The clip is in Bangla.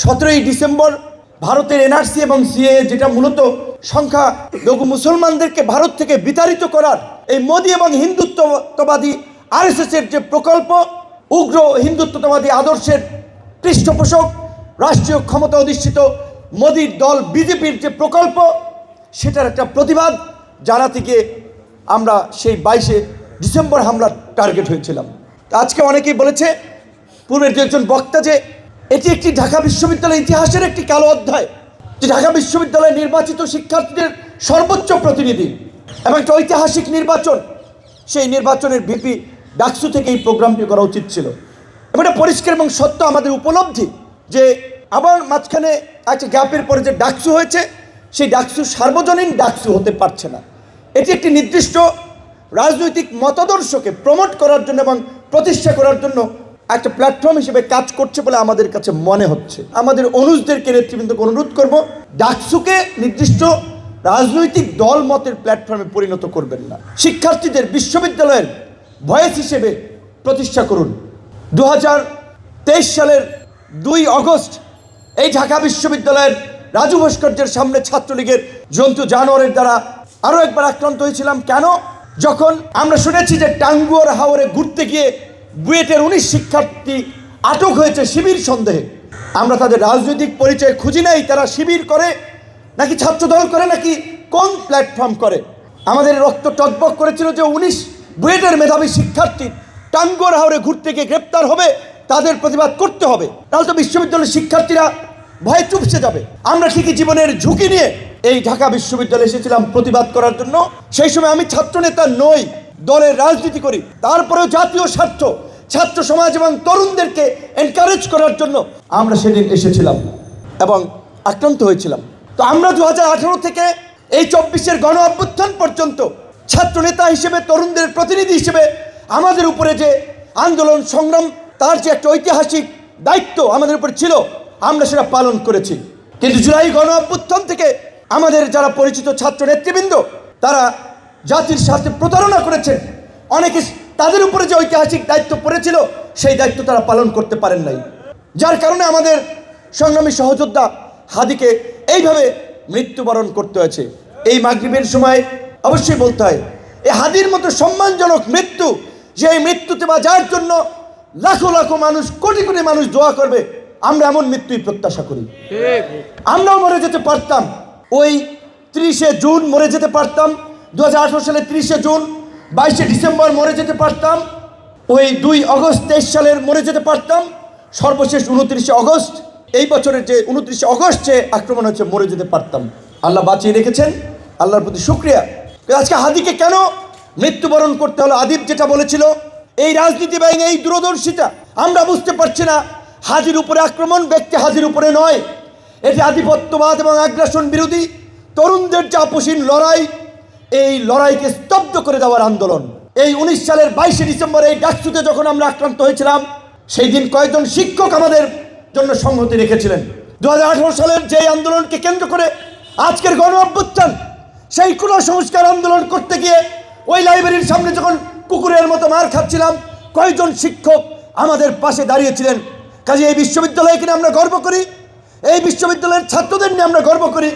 17ই ডিসেম্বর ভারতের এনআরসি এবং সিএ, যেটা মূলত সংখ্যালঘু মুসলমানদেরকে ভারত থেকে বিতাড়িত করার এই মোদী এবং হিন্দুত্ববাদী আরএসএসের যে প্রকল্প, উগ্র হিন্দুত্ববাদী আদর্শের পৃষ্ঠপোষক রাষ্ট্রীয় ক্ষমতা অধিষ্ঠিত মোদীর দল বিজেপির যে প্রকল্প, সেটার একটা প্রতিবাদ জানাতে গিয়ে আমরা সেই 22শে ডিসেম্বর হামলার টার্গেট হয়েছিলাম। আজকে অনেকেই বলেছে, পূর্বের যে একজন বক্তা, যে এটি একটি ঢাকা বিশ্ববিদ্যালয়ের ইতিহাসের একটি কালো অধ্যায়, যে ঢাকা বিশ্ববিদ্যালয়ে নির্বাচিত শিক্ষার্থীদের সর্বোচ্চ প্রতিনিধি এবং একটা ঐতিহাসিক নির্বাচন, সেই নির্বাচনের ভিপি ডাকসু থেকে এই প্রোগ্রামটি করা উচিত ছিল। এবং এটা পরিষ্কার এবং সত্য আমাদের উপলব্ধি যে আবার মাঝখানে একটা গ্যাপের পরে যে ডাকসু হয়েছে, সেই ডাকসু সার্বজনীন ডাকসু হতে পারছে না। এটি একটি নির্দিষ্ট রাজনৈতিক মতাদর্শকে প্রমোট করার জন্য এবং প্রতিষ্ঠা করার জন্য একটা প্ল্যাটফর্ম হিসেবে কাজ করছে বলে আমাদের কাছে মনে হচ্ছে। আমাদের অনুজদেরকে, নেতৃবৃন্দকে অনুরোধ করব, ডাকসুকে নির্দিষ্ট রাজনৈতিক দল মতের প্ল্যাটফর্মে পরিণত করবেন না। শিক্ষার্থীদের বিশ্ববিদ্যালয়ের ভয়েস হিসেবে প্রতিষ্ঠা করুন। 2023 সালের 2 অগস্ট এই ঢাকা বিশ্ববিদ্যালয়ের রাজু ভাস্কর্যের সামনে ছাত্রলীগের জন্তু জানোয়ারের দ্বারা আরও একবার আক্রান্ত হয়েছিলাম। কেন? যখন আমরা শুনেছি যে টাঙ্গুয়ার হাওরে ঘুরতে গিয়ে বুয়েটের 19 শিক্ষার্থী আটক হয়েছে শিবির সন্দেহে। আমরা তাদের রাজনৈতিক পরিচয় খুঁজি নাই, তারা শিবির করে নাকি ছাত্রদল করে নাকি কোন প্ল্যাটফর্ম করে। আমাদের রক্ত টকবক করেছিল যে 19 বুয়েটের মেধাবী শিক্ষার্থী টাঙ্গুয়ার হাওরে ঘুরতে গিয়ে গ্রেপ্তার হবে, তাদের প্রতিবাদ করতে হবে, তাহলে তো বিশ্ববিদ্যালয়ের শিক্ষার্থীরা ভয়ে চুপসে যাবে। আমরা ঠিকই জীবনের ঝুঁকি নিয়ে এই ঢাকা বিশ্ববিদ্যালয়ে এসেছিলাম প্রতিবাদ করার জন্য। সেই সময় আমি ছাত্রনেতা নই, দলের রাজনীতি করি, তারপরেও জাতীয় স্বার্থ, ছাত্র সমাজ এবং তরুণদেরকে এনকারেজ করার জন্য আমরা সেদিন এসেছিলাম এবং আক্রান্ত হয়েছিলাম। তো আমরা 2018 থেকে এই 24-এর গণ অভ্যুত্থান পর্যন্ত ছাত্রনেতা হিসেবে, তরুণদের প্রতিনিধি হিসেবে আমাদের উপরে যে আন্দোলন সংগ্রাম, তার যে একটা ঐতিহাসিক দায়িত্ব আমাদের উপর ছিল, আমরা সেটা পালন করেছি। কিন্তু জুলাই গণ অভ্যুত্থান থেকে আমাদের যারা পরিচিত ছাত্র নেতৃবৃন্দ, তারা জাতির সাথে প্রতারণা করেছেন। অনেকে তাদের উপরে যে ঐতিহাসিক দায়িত্ব পড়েছিল, সেই দায়িত্ব তারা পালন করতে পারেন নাই, যার কারণে আমাদের সংগ্রামী সহযোদ্ধা হাদিকে এইভাবে মৃত্যুবরণ করতে হয়েছে। এই মাগরিবের সময় অবশ্যই বলতে হয়, এই হাদির মতো সম্মানজনক মৃত্যু, যে এই মৃত্যুতে বা যার জন্য লাখো লাখো মানুষ, কোটি কোটি মানুষ দোয়া করবে, আমরা এমন মৃত্যুই প্রত্যাশা করি। আমরাও মরে যেতে পারতাম, ওই 30শে জুন মরে যেতে পারতাম, 2018 সালের 30শে জুন, 22শে ডিসেম্বর মরে যেতে পারতাম, ওই 2 অগস্ট 23 সালের মরে যেতে পারতাম, সর্বশেষ 29শে অগস্ট, এই বছরের যে 29শে অগস্ট যে আক্রমণ হচ্ছে, মরে যেতে পারতাম। আল্লাহ বাঁচিয়ে রেখেছেন, আল্লাহর প্রতি শুকরিয়া। আজকে হাদিকে কেন মৃত্যুবরণ করতে হলো? আদিব যেটা বলেছিল, এই রাজনীতি বা এই দূরদর্শিতা আমরা বুঝতে পারছি না। হাজির উপরে আক্রমণ ব্যক্তি হাজির উপরে নয়, এটি আধিপত্যবাদ এবং আগ্রাসন বিরোধী তরুণদের যে আপসীন লড়াই, এই লড়াইকে স্তব্ধ করে দেওয়ার আন্দোলন। এই 19 সালের 22শে ডিসেম্বর এই ডাকসুতে যখন আমরা আক্রান্ত হয়েছিলাম, সেই দিন কয়েকজন শিক্ষক আমাদের জন্য সংহতি রেখেছিলেন। 2018 সালের যে আন্দোলনকে কেন্দ্র করে আজকের গণ অভ্যুত্থান, সেই কুসংস্কার আন্দোলন করতে গিয়ে ওই লাইব্রেরির সামনে যখন কুকুরের মতো মার খাচ্ছিলাম, কয়েকজন শিক্ষক আমাদের পাশে দাঁড়িয়েছিলেন। কাজে এই বিশ্ববিদ্যালয়কে নিয়ে আমরা গর্ব করি, এই বিশ্ববিদ্যালয়ের ছাত্রদের নিয়ে আমরা গর্ব করি।